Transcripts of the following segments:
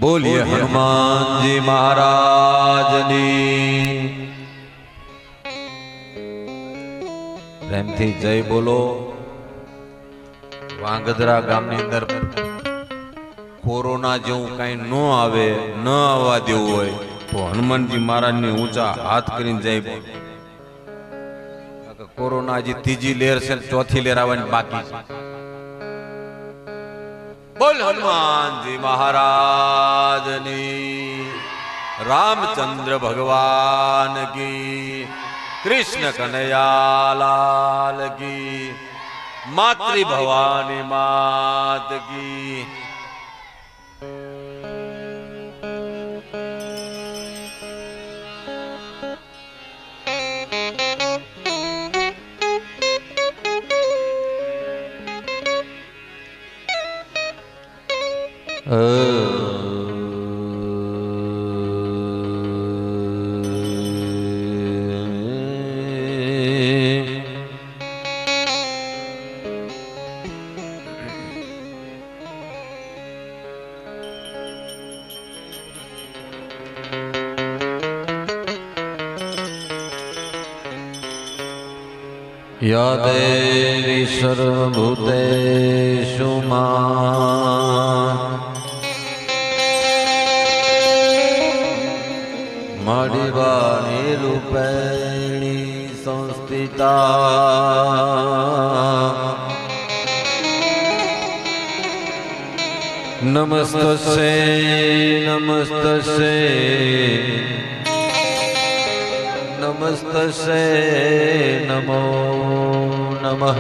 બોલીએ હનુમાનજી મહારાજની પ્રેમથી જય બોલો। વાંગધરા ગામની અંદર કોરોના જેવું કઈ ન આવે, ન આવવા દેવું હોય તો હનુમાનજી મહારાજની ઊંચા હાથ કરીને જય બોલો। કોરોના હજી ત્રીજી લહેર છે, ચોથી લહેર આવવાની બાકી છે। બોલ હનુમાનજી મહારાજની, રામચંદ્ર ભગવાન કી, कृष्ण कन्हैया लाल की, मातृ भवानी मात की। या देवी सर्वभूतेषु माड़ी वाणी रूपेणी संस्थिता नमस्तस्यै नमस्तस्यै नमस्तस्यै नमो नमः।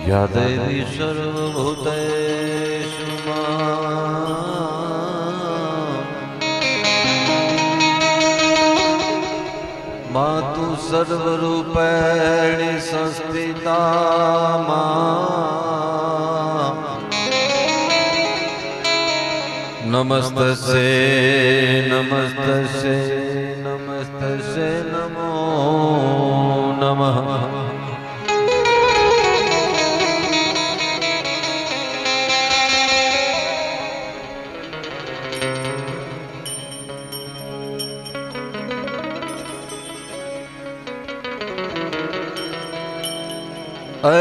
या देवी सर्वभूतेषु मातु सर्वरूपेणी संस्थिता नमस्तस्यै नमस्तस्यै नमस्तस्यै नमो नमः।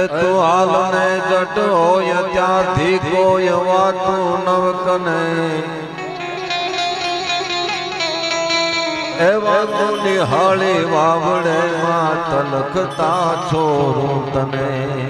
तो हाल ने जट होय त्याथी कोय वातु नवकने एवा निहाळी वावड़े मां तलखता छोरू तने।